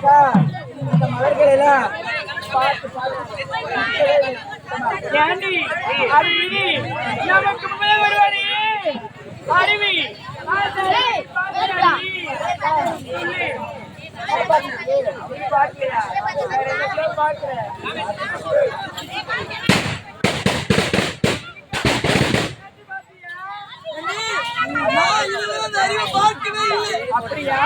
இந்த மலர்கள நமக்கு வருவானே அறிவி அப்படியா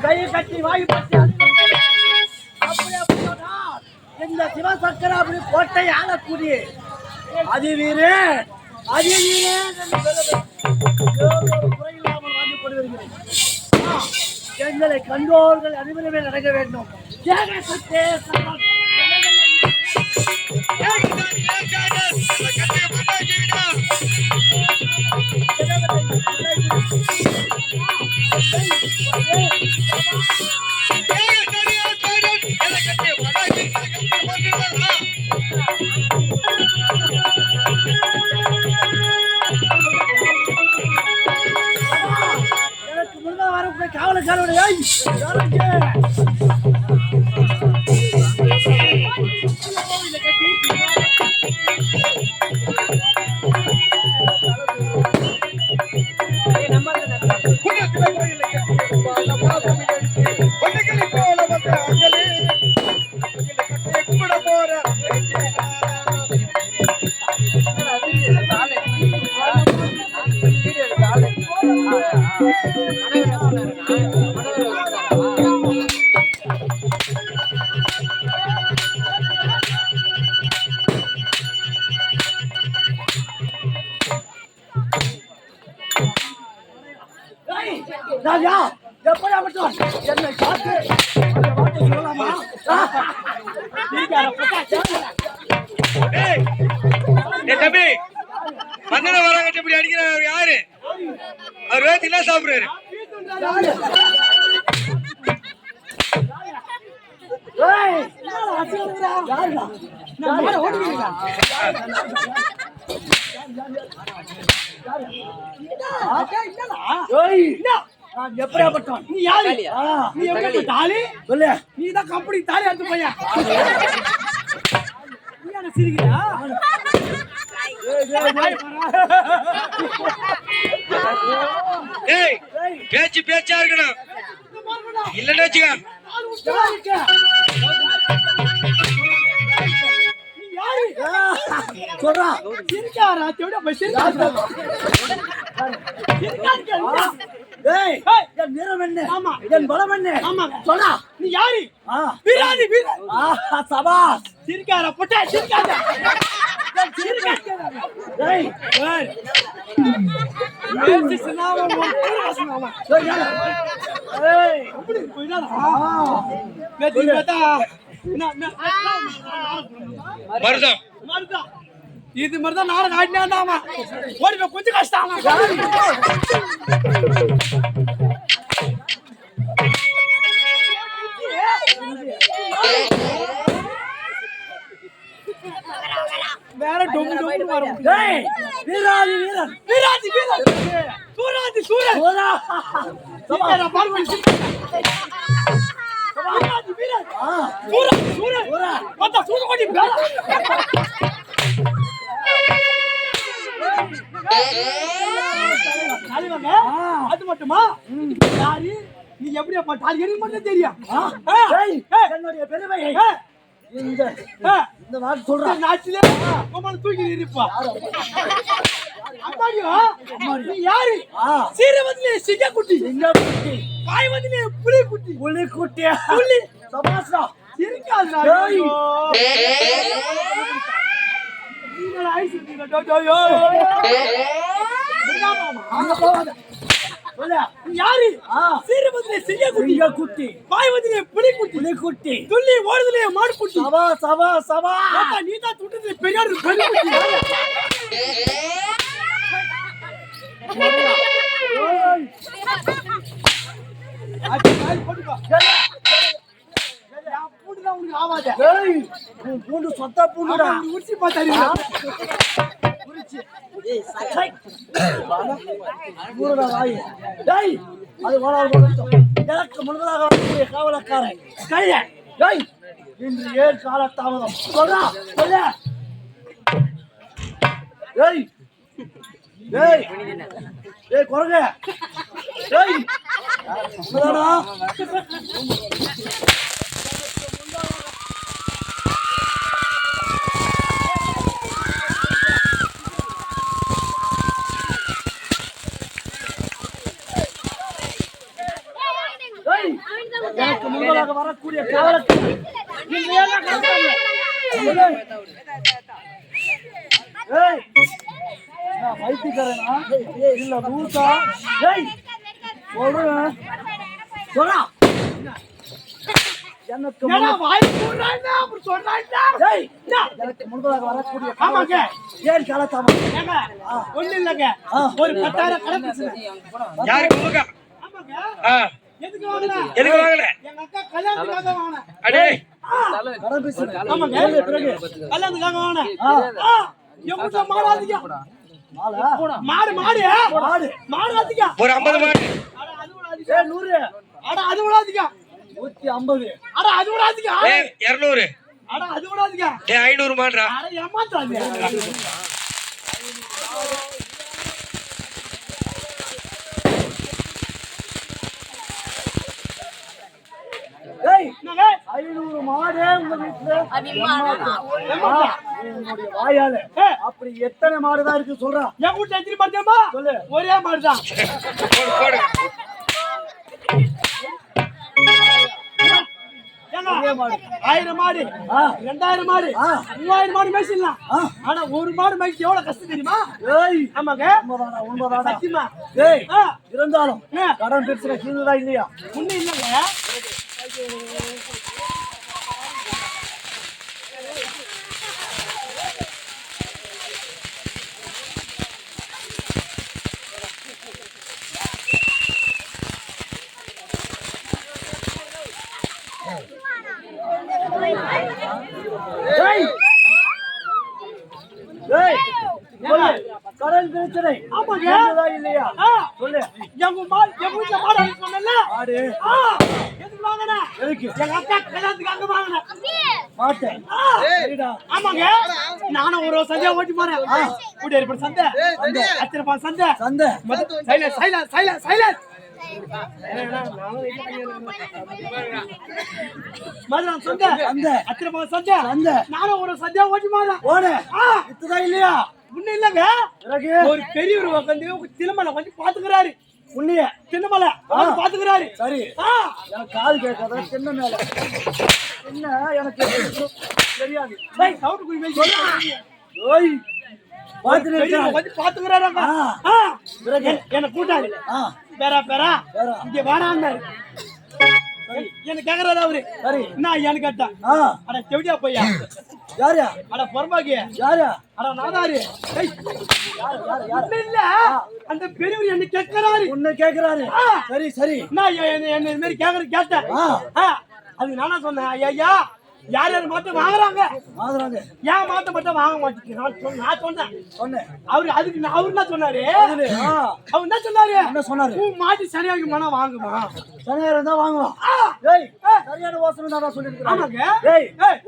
கையை கட்டி வாயு பற்றி இந்த சிவசக்கராபுரி கோட்டை ஆளக்கூடிய அதிவீரே குறையில்லாமல் வந்து கொண்டு வருகிறேன். எங்களை கண்டோர்கள் அனைவருமே நடக்க வேண்டும். எனக்கு முழுதாக வரக்கூடிய காவலக்காரனுடைய ராஜா எப்படி அப்பட்டோம் என்னை காத்து அந்த வார்த்தை சொல்லலாமா? தம்பி மன்னன வராங்க இப்படி அடிக்கிறார் யாரு? அவர் வேத்தி என்ன சாப்பிடுறாரு? எப்படியாப்பட்டோம் நீ யாரு? நீ எப்படி தாலி சொல்லு? நீ தான் கம்பெனி தாலி எடுத்து போயா? நீ என்ன சிரிக்கிறியா? பேச்சு பேச்சா இருக்கணும் இல்லன்னு வச்சுக்க. சொல்றா சிரிக்காரா என் நிறம் என்ன? ஆமா என் பலம் என்ன? ஆமா சொல்றா நீ யாரு? வீராதி வீர சபா சிரிக்காரா பொட்டை சிரிக்காத இது மாதிரி தான் நானும் ஆடினாண்டாமா ஓடி போய் கொஞ்சம் கஷ்டம் வேற டொங்கு டொங்கு வரும். டேய் வீராதி வீரன் வீராதி வீரன் சூராதி சூரன் சூரா சீக்கிரம் பால்வடி வீராதி வீரன் சூரன் சூரன் மொத்த சூர கொடி பேர காலிவாங்க அது மட்டுமா யாரு நீ எப்படி பட்டால் எனக்கு மட்டும் தெரியும். டேய் என்னுடைய பெருமை இந்த நாட்டு சொல்றேன் நாட்டிலே உம்மன் தூக்கி இருப்பா அம்மாடியோ நீ யாரு சீரவதிலே சிங்க குட்டி பாய்வதிலே புலி குட்டி புலி சபாஸ்ரா சிரிக்காதடா டேய் நீங்க ஐஸ் டோயோ அங்க போவாத சொல்ல யாரு சீரவதிலே சிங்க குட்டி பாய்வதிலே புலி குட்டி துள்ளி ஓடுதிலே மாடு குட்டி சபா நீ தான் துட்டது பெரியார் புலி குட்டி பூண்டு சொத்தா பூண்டுடா உரிச்சி பார்த்தாரு அது எனக்கு முன்பதாக வரக்கூடிய காவலக்காரன் கைய இன்று ஏழு கால தாமதம் சொல்றா சொல்ல ஏய் ஏய் ஏய் குரங்க ஏய் சொல்லுடா எனக்கு முன்பதாக வரக்கூடிய காவலக்காரன் வைத்தியக்காரனா இல்ல ரூட்டா சொல்றேன் சொல்றா எனக்கு எனக்கு முன்பதாக வரக்கூடிய ஆமாங்க ஏன் காலத்தாம ஒண்ணு இல்லைங்க ஒரு 10,000 கணக்கு யாருக்கு எதுக்கு வாங்கல எங்க அக்கா கல்யாணத்துக்காக வாங்கன அடே கடன் பேசு ஆமாங்க கல்யாணத்துக்காக வாங்கன எங்க மாடாதீங்க மாடு அதிக ஒரு 50 மாடு அட அது விடாதீங்க 100 அட அது விடாதீங்க 150 அட அது விடாதீங்க 200 அட அது விடாதீங்க 500 மாடுடா அட ஏமாத்தாதீங்க ஏய் 500 மாடே உங்க வீட்ல என்னுடைய வாயால அப்படி எத்தனை மாடு தான் இருக்கு சொல்றா என் வீட்ல எத்தனை மாடு தெரியுமா சொல்லு ஒரே மாடு தான் போடு மாடு 1000 மாடு 2000 மாடு 3000 மாடு மேய்ச்சிடலாம் ஆனா ஒரு மாடு மேய்ச்சி எவ்வளவு கஷ்டம் தெரியுமா ஏய் ஆமாங்க உண்மைதானா சத்தியமா ஏய் இருந்தாலும் கடன் பேசுற கீழதா இல்லையா ஒண்ணு இல்லங்க கடன் பிரச்சனை ஆமாங்க இல்லையா சொல்லு எங்க வீட்டுல மாடு சொன்னல மாடு எதுக்கு வாங்கன எதுக்கு எங்க அக்கா கல்யாணத்துக்காக வாங்கன மாட்டேன் சரிடா ஆமாங்க நானும் ஒரு சந்தை ஓட்டி போறேன் கூடி இருப்ப சந்தை அத்திரப்பா சந்தை சைலன்ஸ் மதுரம் சந்தை அத்திரப்பா சந்தை நானும் ஒரு சந்தையா ஓட்டி போறேன் இதுதான் இல்லையா ஒண்ணு இல்லங்க ஒரு பெரியவர் உட்காந்து திருமலை கொஞ்சம் பாத்துக்கிறாரு உன்னைய சின்னமலை பாத்துக்கிறாரு சரி எனக்கு காது கேட்காத சின்ன மேல என்ன எனக்கு தெரியாது சவுண்ட் குடி ஓய் பாத்துக்கிறாரு என்ன கூட்டாரு பேரா இங்க வாடான்னாரு என்ன கேக்குறாரு அவரு சரி என்ன ஐயான்னு கேட்டான் அட செவிடியா போய்யா யாரு அட பொறம்பாக்கி யாரு அட நாதாரி இல்ல அந்த பெரியவர் என்ன கேட்கிறாரு உன்னை கேட்கிறாரு சரி சரி நான் என்ன இந்த மாதிரி கேட்டேன் அது நானா சொன்னேன் ஐயா யார் யார் மாத்த வாங்குறாங்க ஏன் மாத்த மட்டும் வாங்க மாட்டேங்க நான் சொன்னேன் அவரு என்ன சொன்னாரு அவர் என்ன சொன்னாரு உன் மாட்டி சரியாக மன வாங்குமா சரியா இருந்தா வாங்குவான் சரியான யோசனை தான் சொல்லிருக்கேன் ஆமாங்க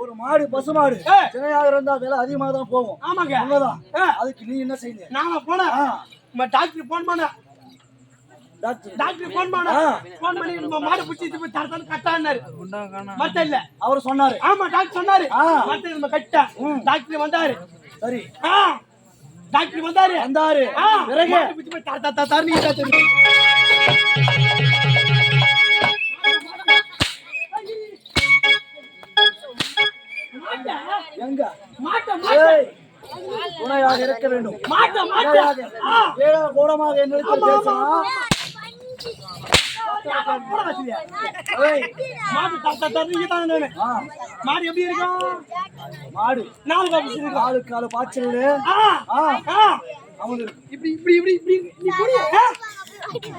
ஒரு மாடு பசு மாடு சரியாக இருந்தா விலை அதிகமாக தான் போகும் ஆமாங்க அவ்வளவுதான் அதுக்கு நீ என்ன செய்ய நான் போனேன் டாக்டர் போன் பண்ணேன் டாக்டர் போன் பண்ணி மாடு பிடிச்சி தரத்தானு கட்டான்னாரு மத்த இல்ல அவர் சொன்னாரு ஆமா டாக்டர் சொன்னாரு மத்த நம்ம கட்ட டாக்டர் வந்தாரு சரி டாக்டர் வந்தாரு பிறகு பிடிச்சி தரத்தாரு எங்க மாட்ட துணையாக இருக்க வேண்டும் கூடமாக மாடு எப்படி இருக்கும் மாடு நாலு கால பாய்ச்சல் இப்படி இப்படி இப்படி இப்படி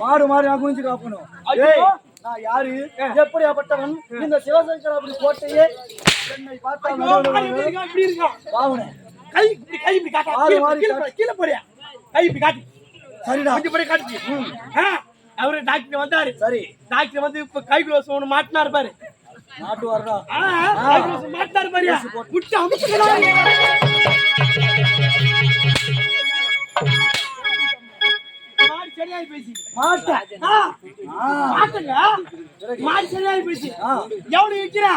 மாடு மாடு நான் குஞ்சு காப்பணும் நான் யாரு எப்படியாப்பட்டவன் இந்த சிவசங்கர் அப்படி போட்டையே என்னை பார்த்தா இப்படி இருக்கான் பாவனே கை இப்படி காட்டு கீழே போறியா கை இப்படி காட்டு சரிடா கொஞ்சம் போய் காட்டு அவரு டாக்டர் வந்தாரு சரி டாக்டர் வந்து இப்ப கை குளோஸ் ஒண்ணு மாட்டினாரு பாரு மாட்டு வரடா கை குளோஸ் மாட்டினாரு பாரியா விட்டு அமுக்குடா மாடு சரியாயி பேசி மாட்டுங்க மாடு சரியாயி பேசி எவ்வளவு விக்கிறா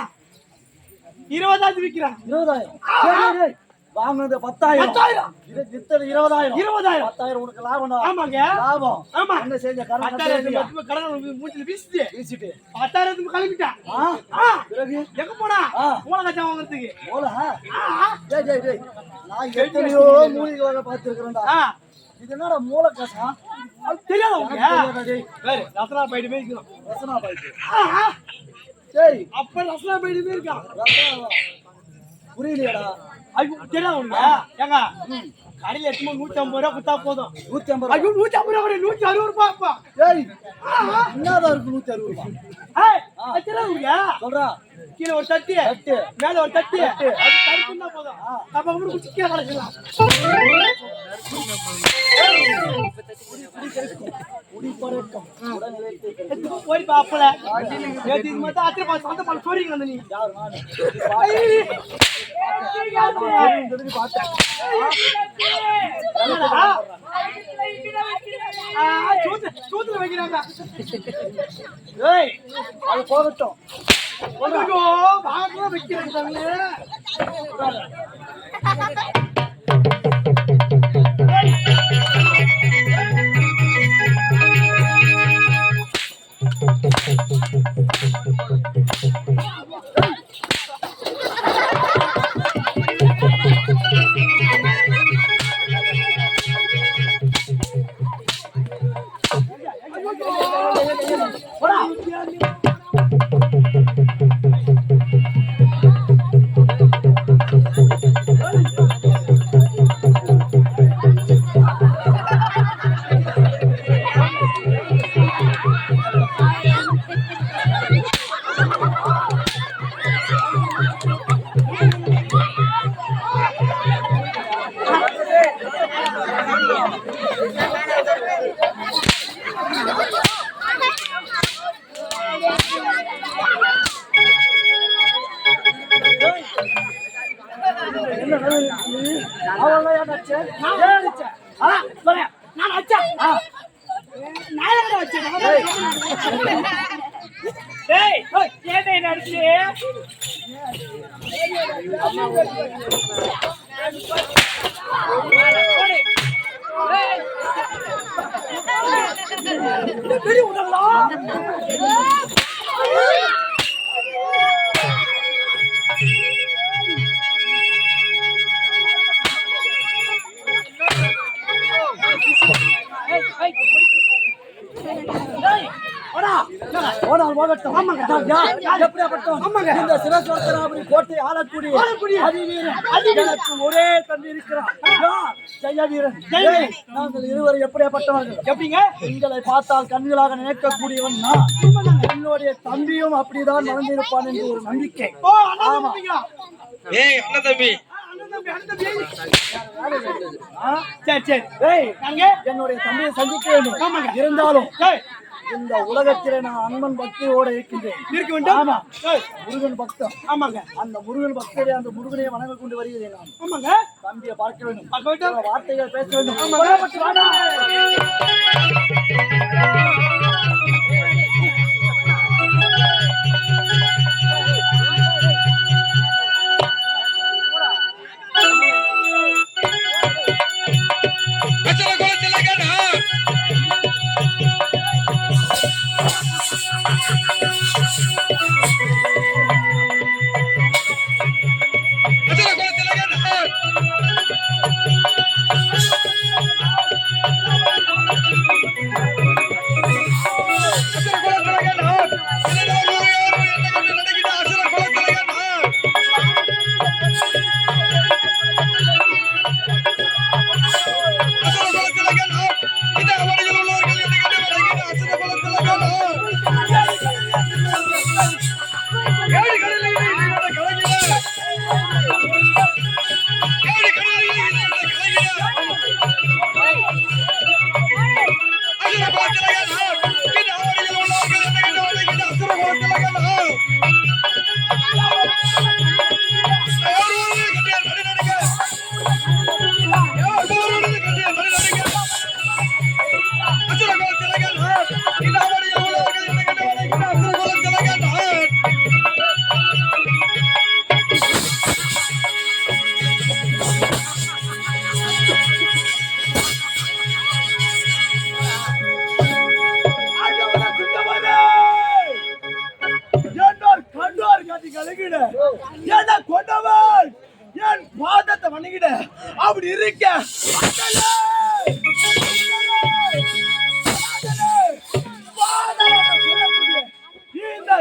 20,000 விக்கிறா 20,000 வாங்குனது 10,000 இது வித்தது 20,000 10,000 உனக்கு லாபம் ஆமாங்க லாபம் ஆமா என்ன செஞ்ச கடன் மூஞ்சில வீசிட்டு 10,000 கிளம்பிட்டா பிறகு எங்க போனா மூளை கச்சா வாங்குறதுக்கு மூளை டேய் நான் எத்தனையோ மூலிகை வகை பார்த்திருக்கேன்டா இது என்னடா மூளை கசா அது தெரியாத உனக்கு டேய் வேற ரசனா பைடு மேய்க்கணும் ரசனா பைடு சரி அப்ப ரசனா பைடு மேய்க்கா புரியலையடா ஐயோ தெரியாத உனக்கு ஏங்க கடையில எத்தனை 150 ரூபா கொடுத்தா போதும் 150 ஐயோ 150 ரூபா 160 ரூபா ஏய் என்னதான் இருக்கு 160 ரூபா ஏய் தெரியாத உனக்கு சொல்றா கீழ ஒரு தட்டி மேல ஒரு தட்டி அது தட்டினா போதும் அப்ப ஊரு குச்சி கீழ வளக்கலாம் குடி பறக்கம் உடனே போய் பாப்பல ஏதி மத்த அத்தை பாஸ் அந்த பால் சோரிங்க வந்து நீ யார் நான் தெரிஞ்சு பார்த்தேன் சூத்துல வைக்கிறாங்க ஏய் அது போகட்டும் ஐயோ பாகத்துல வைக்கிறாங்க போனால் போகட்டும். எப்படியாப்பட்டோம்? இந்த சிவசோத்தராபுரி கோட்டை ஆளக்கூடிய எனக்கு ஒரே தம்பி இருக்கிறான். ஜெய வீரன். நாங்கள் இருவரும் எப்படியாப்பட்டவர்கள்? எப்படிங்க? எங்களை பார்த்தால் கண்களாக நினைக்கக்கூடியவன் நான். என்னுடைய தம்பியும் அப்படிதான் வளர்ந்திருப்பான் என்று ஒரு நம்பிக்கை. ஆமா. ஏய் அண்ணன் தம்பி என்னுடைய தம்பியை சந்திக்க வேண்டும். இருந்தாலும் இந்த உலகத்திலே நான் அன்பன் பக்தியோடு இருக்கின்றேன். ஆமா, முருகன் பக்தன். ஆமாங்க, அந்த முருகன் பக்தரை அந்த முருகனையை வணங்க கொண்டு வருகிறேன் நான். ஆமாங்க, தம்பியை பார்க்க வேண்டும், வார்த்தைகள் பேச வேண்டும். என் பாதத்தை வணங்கிட அப்படி இருக்க இந்த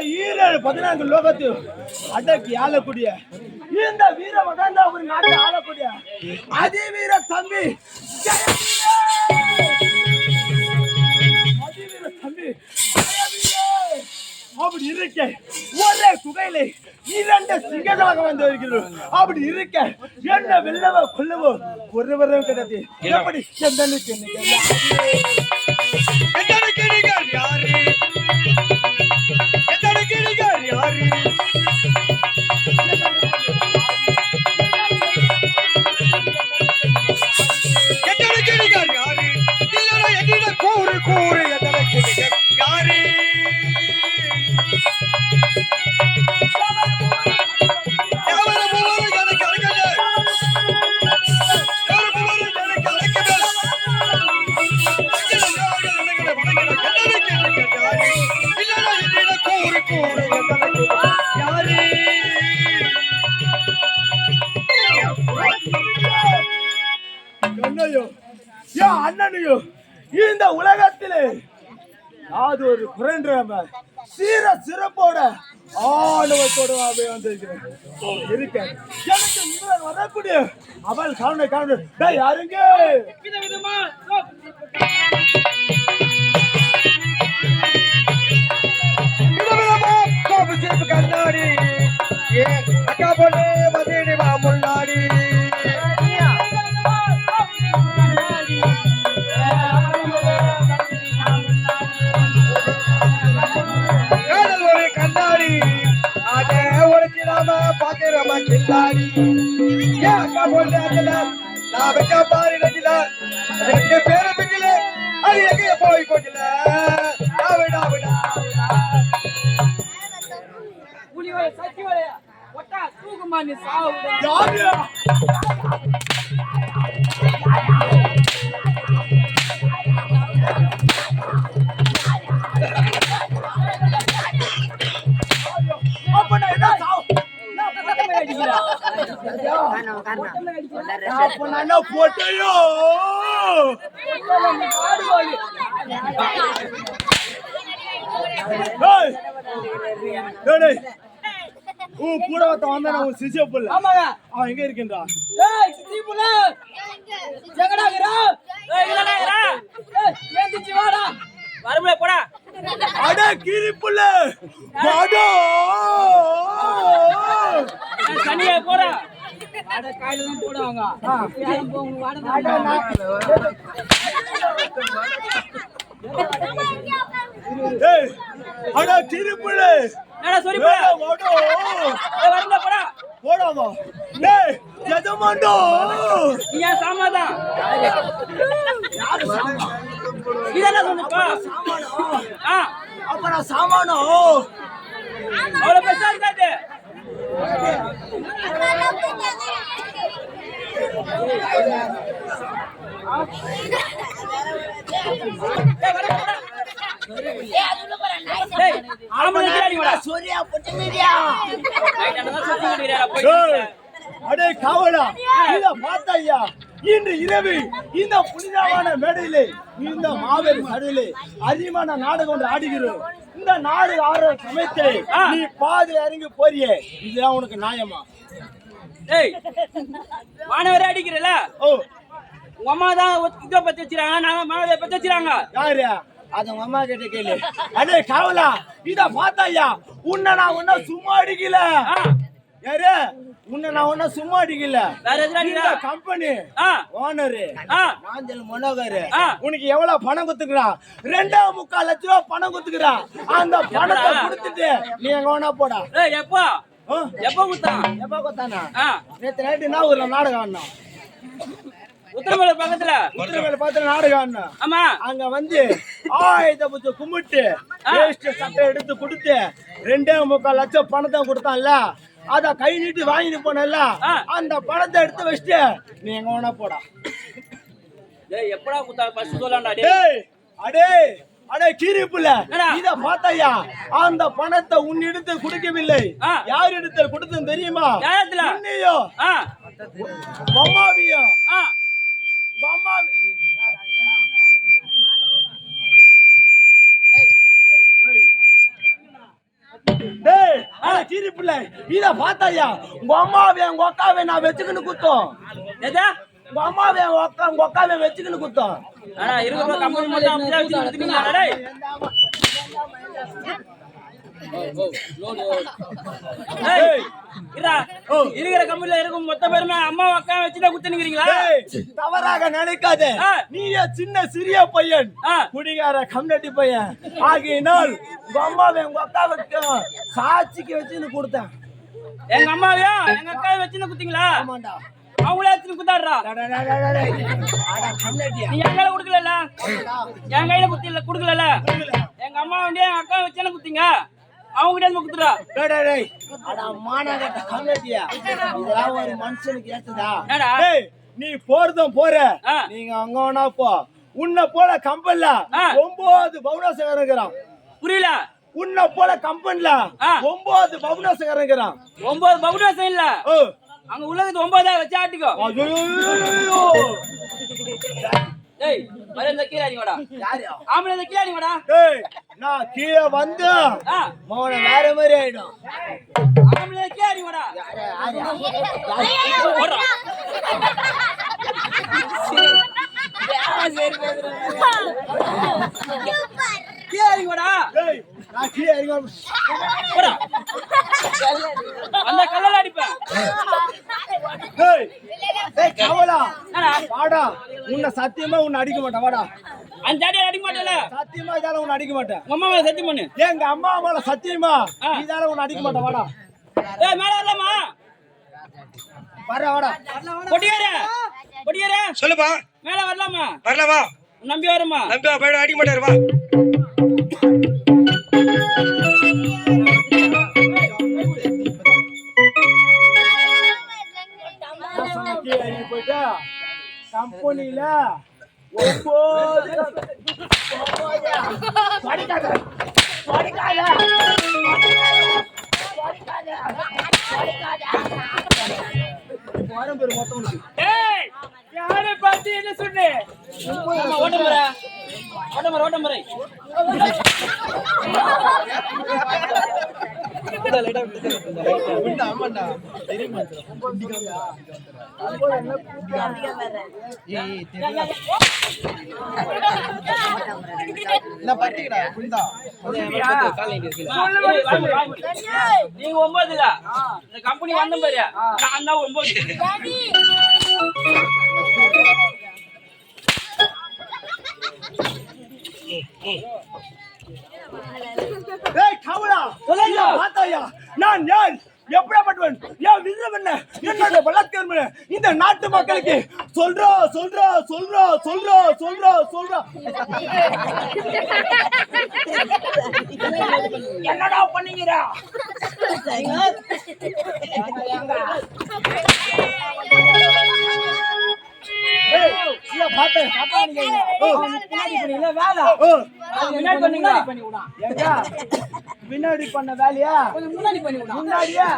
14 லோகத்து அடக்கி ஆளக்கூடிய இந்த வீர மகாந்தா ஒரு நாட்டை ஆளக்கூடிய அதி வீர தம்பி அப்படி இருக்க ஒரே குகையிலே 2 சிங்கங்களாக வந்து இருக்கிறோம். அப்படி இருக்க என்ன வெல்லவோ கொல்லவோ ஒருவரும் கிடையாது. எப்படி செந்தனுக்கு அண்ணனையோ இந்த உலகத்திலே அது ஒரு குறைந்த சீர சிறப்போட ஆணவத்தோட வந்திருக்கிறேன் இருக்க எனக்கு முதல் வரக்கூடிய அவள் காரண யாருங்க கண்ணாடி அக்கா பொண்ணு மதியடி முன்னாடி பாக்கிறமா கில்லாடி அக்கா போட்டு நான் வச்சா பாரு நடில 2 பேரும் பிடிக்கல அது எங்க போய் கொண்டல ஆவிடா ஆவிடா புலிவர சத்திவர ஒட்டா தூக்குமா நீ சாவுடா யாரு அப்பனா என்ன சாவு போட்டையோ ஏய் டேய் உன் கூட வந்தா நான் உன் சிசிய புள்ள ஆமாங்க. அவன் எங்க இருக்கின்றான் ஏய் சித்தி புள்ள எங்கடா இருக்கற? ஏய் இல்லடா இருக்கற. ஏய் ஏந்திச்சி வாடா. வரமுல போடா. அட கீரி புள்ள வாடா தனியா போடா. அட காயில தான் போடுவாங்க. யாரும் போங்க வாடா. ஏய் அட கீரி புள்ள என்னடா சொல்லி போடா. வாடா ஏய் வரமுல போடா. போடாமா டேய் எஜமாண்டோ நீ ஏன் சாமாதா? இதெல்லாம் சொல்லுப்பா. ஆ அப்ப நான் சாமானோ அவ்வளவு பெருசா இருக்காது. டேய் ஆம்பளை கிராடி வாடா. சூர்யா புட்டி மீடியா நைட் அண்ணா சுத்தி விடுறா போய். அடே காவலா இத பார்த்தாயா இன்று இரவு இந்த புனிதமான மேடையிலே இந்த மாபெரும் சடையிலே அதிகமான நாடகம் ஒன்று ஆடுகிறோம். இந்த நாடு ஆடுற சமயத்தை நீ பாதி இறங்கி போறியே இதுதான் உனக்கு நியாயமா? டேய் மானவரே அடிக்கிறல. ஓ உங்க அம்மா தான் இத பத்தி வச்சிராங்க, நாங்க மானவரே பத்தி வச்சிராங்க. யாரு அது உங்க அம்மா கிட்ட கேளு. அடே காவலா இத பார்த்தாயா உன்னை நான் ஒன்ன சும்மா அடிக்கல. யாரு உன்னை நான் ஒன்ன சும்மா அடிக்கல. வேற எதுல அடிடா? கம்பெனி ஓனரு நாஞ்சல் மனோகர் உனக்கு எவ்வளவு பணம் குத்துக்கிறான்? 2.25 லட்சம் ரூபாய் பணம் குத்துக்கிறான். அந்த பணத்தை கொடுத்துட்டு நீ எங்க வேணா போடா. ஏய் எப்போ எப்போ குத்தான்? எப்ப குத்தானா? நேத்து நைட்டு நான் ஒரு நாடகம் ஆடினோம். உத்தரமேல பக்கத்துல உத்தரவேல பார்த்து நாடகம் ஆடினோம். ஆமா அங்க வந்து ஆயுத பூஜை கும்பிட்டு வேஸ்ட் சட்டை எடுத்து கொடுத்து 2.25 லட்சம் பணத்தை கொடுத்தான்ல அத கை நீட்டி வாங்கிட்டு போனல அந்த பணத்தை எடுத்து வச்சுட்டு நீ எங்க வேணா போடா. டேய் எப்படா குத்தா ஃபர்ஸ்ட் சொல்லடா. டேய் அடே அடே கீரி புள்ள இத பார்த்தாயா அந்த பணத்தை உன்னிடத்தில் கொடுக்கவில்லை. யார் இடத்தில் கொடுத்தது தெரியுமா? யாரத்துல? உன்னையோ அம்மாவியோ அம்மாவி. டேய் அடே கீரி புள்ள இத பார்த்தாயா உங்க அம்மாவே உங்க அக்காவே நான் வெச்சுக்கின்னு குத்தோம். எதா உங்க அம்மாவே உங்க அக்காவே வெச்சுக்கின்னு குத்தோம். அடா இருக்க கம்பெனி மொத்தம் அப்படியே வச்சு குடுத்தீங்களா டேய்? ஏய் இரா இருக்கிற கம்பெனில இருக்கும் மொத்த பேருமே அம்மா அக்கா வச்சு தான் குத்துனீங்களா? தவறாக நினைக்காதே. நீயே சின்ன சிறிய பையன் குடிகார கம்யூனிட்டி பையன் ஆகினால் உங்க அம்மாவை உங்க அக்காவுக்கு சாட்சிக்கு வச்சுன்னு கொடுத்தேன். எங்க அம்மாவையா எங்க அக்காவை வச்சுன்னு குத்தீங்களா? ஆமாண்டா. அவங்களே வச்சுன்னு குத்தாடுறா. நீ என் கையில குடுக்கல, என் கையில குத்தில குடுக்கல. எங்க அம்மா வண்டியா எங்க அக்கா வச்சுன்னு குத்தீங்க, அவங்க கிட்ட குத்துறா. ஒரு மனுஷனுக்கு ஏத்துதா? நீ போறதும் போற, நீங்க அங்க வேணா போ. உன்னை போல கம்பெனில 9 பவுனாசகர் இருக்கிறான். புரியல? உன்னை போல கம்பெனில 9 பவுனாசகர் இருக்கிறான். 9 பவுனாசம் இல்ல, அங்க உள்ளது 9 வச்சு ஆட்டிக்கோ. டேய் வர இந்த கீழ அடிங்கடா. யாரு ஆம்பளை இந்த கீழ அடிங்கடா. டேய் நான் கீழ வந்து மோன வேற மாதிரி ஆயிடும். ஆம்பளை கீழ அடிங்கடா. யாரு ஓடுறா. கீழ அடிங்கடா. டேய் நான் கீழ அடிங்க போடா. அந்த கல்லல அடிப்பேன். டேய் டேய் காவலா வாடா. உன்னை சத்தியமா உன்னை அடிக்க மாட்டேன். வாடா. அந்த அடி அடிக்க மாட்டேல. சத்தியமா இதால உன்னை அடிக்க மாட்டேன். உங்க அம்மா மேல சத்தியம் பண்ணு. எங்க அம்மா மேல சத்தியமா இதால உன்னை அடிக்க மாட்டேன். வாடா. ஏய் மேல வரலாமா? வர வாடா. கொடியாரே கொடியாரே சொல்லுப்பா. மேல வரலாமா? வரலாமா? நம்பி வரமா? நம்பி போய் அடிக்க மாட்டாரு. வா. போயிட்டா கம்பெனில 9 பேர் மொத்தம். ஏய் யாரை பார்த்து என்ன சொன்னே? ஓட்ட போற ஓட்டமரை நீங்க 9 இல்ல இந்த கம்பெனி வந்த பாரு நான் தான் 9 ஏய் கமலா சொல்லுங்க பாத்தாயா நான் யார் எப்படிப்பட்டவன் ஏன் விருது என்ன என்னோட பலத்காரம் இந்த நாட்டு மக்களுக்கு சொல்றோம் என்னடா பண்ணீங்கடா ஏய் நீ பாத்த நீங்க இல்ல வேலை முன்னாடி பண்ணீங்க எங்க முன்னாடி பண்ண வேலையா கொஞ்சம் முன்னாடி பண்ணி விடா முன்னாடியா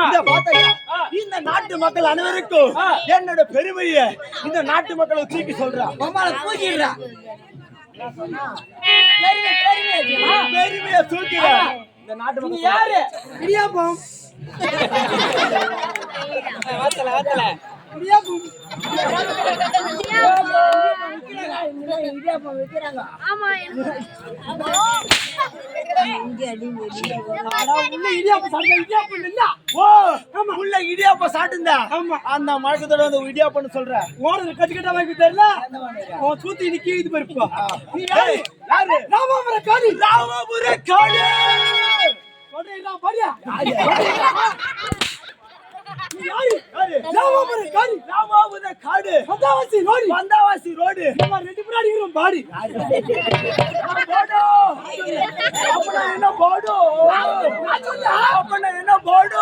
இத பாத்தையா இந்த நாட்டு மக்கள் அனைவருக்கும் என்னோட பெருமையை இந்த நாட்டு மக்களை தூக்கி சொல்றா அம்மால தூக்கிடுறா பெருமையை தூக்கிற இந்த நாட்டு மக்கள் யாரு இடியாப்பம் வாத்தல இடியாப்பம் ஆமா உள்ள இடியாப்பம் சாப்பிட்டுந்தா அந்த மழக்கத்தோட வந்து இடியாப்பம்னு சொல்ற ஓனது கட்டிக்கிட்ட வாங்கி தெரியல அவன் சூத்தி நீ கீழ் பருப்பா நீ யாரு ராமாபுர காளி சொல்றீங்களா பாரியா ராமாபுர காடு வந்தாவாசி ரோடு நம்ம ரெண்டு முன்னாடி இருக்கிறோம் பாடி என்ன போடு என்ன போடு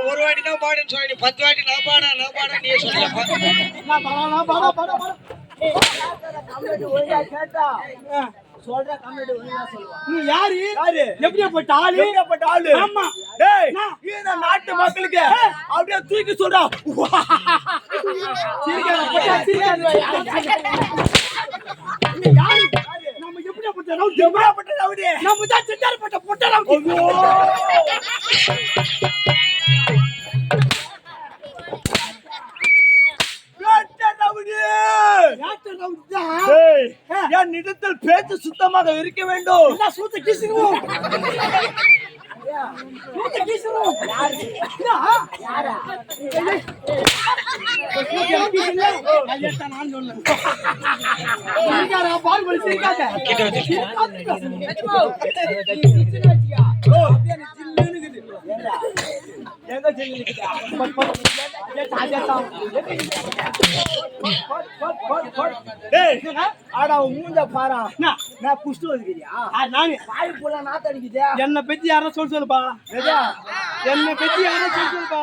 ஒரு வாட்டி தான் பாடுன்னு சொல்லி 10 வாட்டி நான் பாட நீ கேட்டா சொல்ற கம்ப்ளீட் ஒழுங்கா சொல்லுவா நீ யாரு எப்படியாப்பட்ட ஆளு ஆமா டேய் இந்த நாட்டு மக்களுக்கு அப்படியே தூக்கி சொல்றா நீ யாரு நம்ம எப்படியாப்பட்ட ரவுடி நம்ம தான் சிட்டாரப்பட்ட பொட்ட ரவுடி என் இடத்தில் பேச்சு சுத்தமாக இருக்க வேண்டும் மூஞ்ச பாரா நான் குஷ்டு வந்துக்கிறியா வாய் போல நாத்த அடிக்குது என்ன பத்தி யாரும் சொல்லுப்பா என்ன பத்தி யாரும் சொல்லுப்பா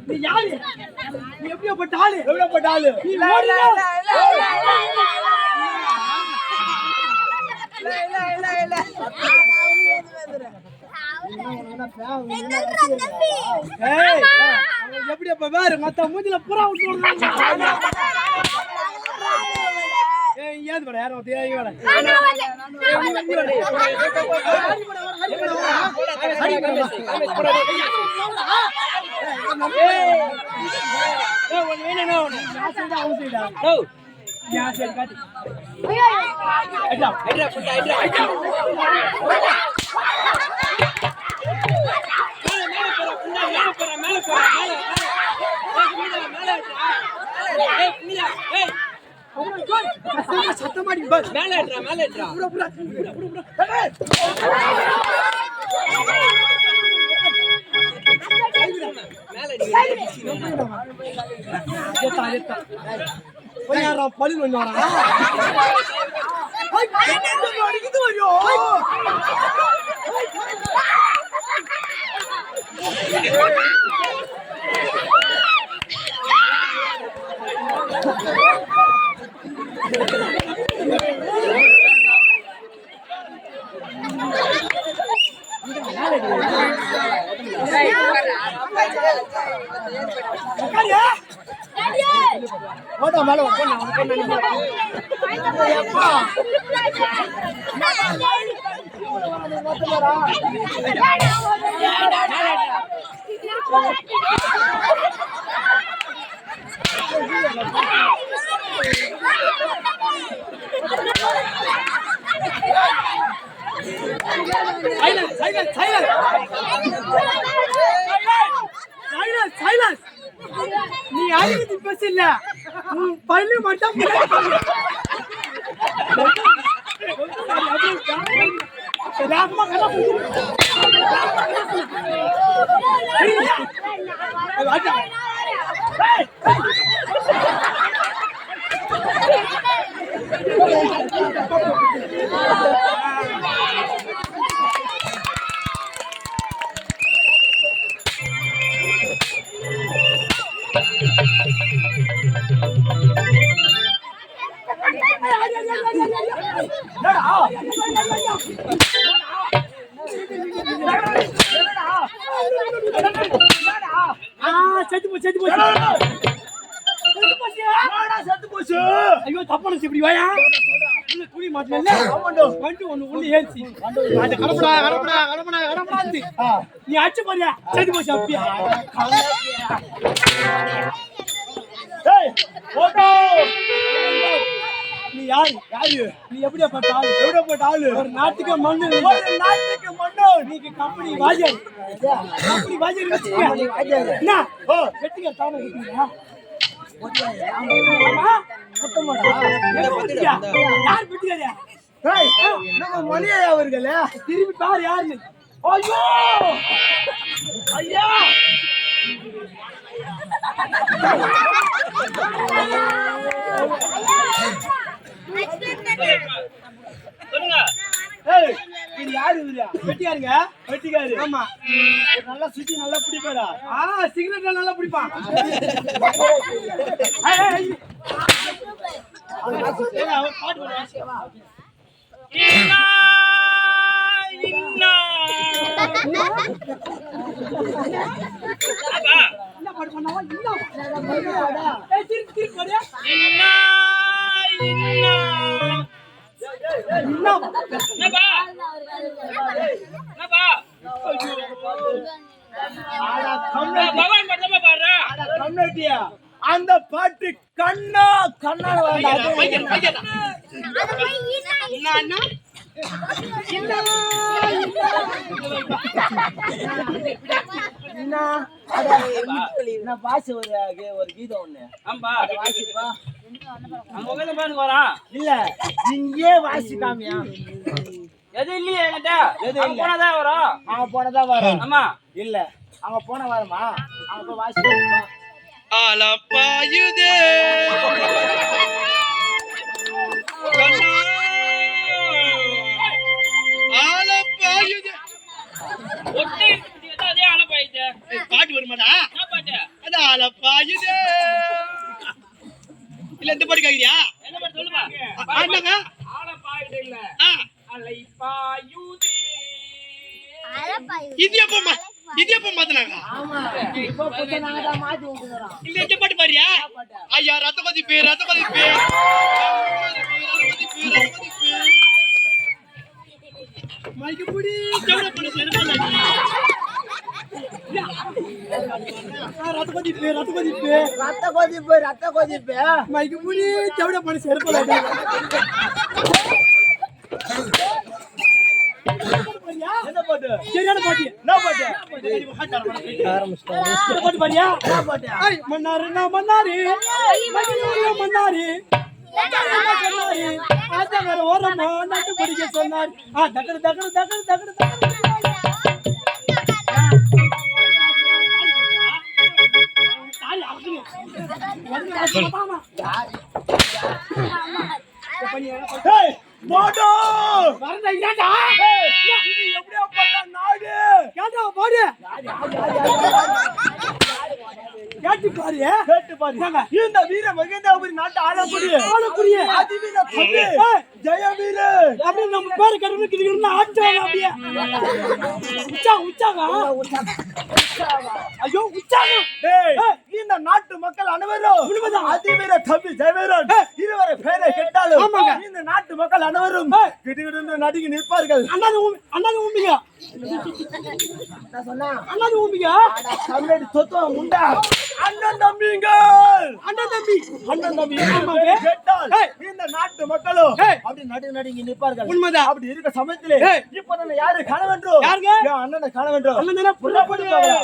நீ யாரு நீ எப்படியாப்பட்ட ஆளு நீ எப்படியாப்ப வேறு மத்த மூஞ்சில புறா ஏன் பட யாரும் சத்தமாடி மேல போய் யாரா பழி வந்து வரா அடிக்குது வரையோ ஓட மேல நீ அழுகுது பஸ் இல்ல பள்ளி மட்டும் ஐயோ தப்பான இப்படி வாயா துணி மாட்டல வண்டி ஒண்ணு ஏசி அது கடப்படா நீ அச்சு பாரியா செத்து போச்சு அப்படியே ஏய் ஓட்டோ நீ யாரு நீ எப்படிப்பட்ட ஆளு ஒரு நாட்டுக்கு மண்ணு நீங்க கம்பெனி வாஜர் என்ன வெட்டிங்க தானே வெட்டிங்க திரும்பி பாரு யாரு ஐயோ ஐயா இது யாரு வெட்டிக்காருங்க வெட்டிக்காரு ஆமா நல்லா சுத்தி நல்லா பிடிப்பாரா சிகரெட் நல்லா பிடிப்பான் என்ன பாட்டு பண்ணாவா அந்த பாட்டு கண்ணா கண்ணா பாச ஒரு கீதம் ஒண்ணு இல்ல நீங்கே வாசிக்காமியா எது இல்லையே என்கிட்ட போனதான் வரும் அவன் போனதான் வரும் ஆமா இல்ல அவன் போன வருமா அவன் போய் வாசிப்பா ஆலப்பாயுதே ஆலப்பாயுதே அதே ஆலப்பாயுதே பாட்டு வருமாடா பாட்டு அது ஆலப்பாயுதே இல்ல இந்த பாட்டு கேக்குறியா என்ன பாட்டு சொல்லுமா ஆடுங்க ஆலப்பாயுதே இல்ல அலைப்பாயுதே இது எப்ப மாத்தினாங்க ஆமா இப்போ புத்தனாங்க தான் மாத்தி விட்டுறான் இல்ல இந்த பாட்டு பாரியா ஐயா ரத்த கொதிப்பு மைக்கு புடி டெவலப் பண்ண செருப்பால ரத்த கொதிப்பு மைக்கு புடி டெவலப் பண்ண செருப்பால என்ன பாட்டு சரியான பாட்டு என்ன பாட்டு ஆரம்பிச்சிட்டாங்க பாட்டு பாரியா என்ன பாட்டு ஐ மன்னாரு நான் மன்னாரு மன்னாரு ஆத்தங்கர ஓரமா நட்டு பிடிக்க சொன்னார் தக்கடு தக்கடு தக்கடு தக்கடு தக்கடு ஏய், போடு. வரண்டா, ஏன்டா? இது எப்படியாப்பட்ட நாடு? ஏன்டா போடு? கேட்டு பாரு. கேட்டு பாரு. இந்த வீர மகேந்திரபுரி நாட்டு ஆளக்கூடிய அதிவீர தம்பி ஜெயவீர அப்படின்னு நம்ம பேரு கருவிக்கிறீங்கன்னா ஆச்சாங்க அப்படியே. உற்சாகம். ஐயோ உற்சாகம். இந்த நாட்டு மக்கள் அனைவரும் அதிவீர தம்பி ஜெயவீரன் இருவரை பேரை கேட்டாலும் இந்த நாட்டு மக்கள் அனைவரும் கிடுகிடு நடுங்கி நிற்பார்கள். அண்ணாது ஊம்பிங்க. அண்ணாது ஊம்பிங்க. தமிழடி சொத்துவம் உண்டா? அண்ணன் தம்பிங்கள். அண்ணன் தம்பி கேட்டால் இந்த நாட்டு மக்களும் அப்படி நடுங்கி நிற்பார்கள். உண்மைதான். அப்படி இருக்க சமயத்திலே இப்ப நம்ம யாரு காண வேண்டும்? யாருங்க? அண்ணனை காண வேண்டும். அண்ணன் தானே புறப்படுவாங்க.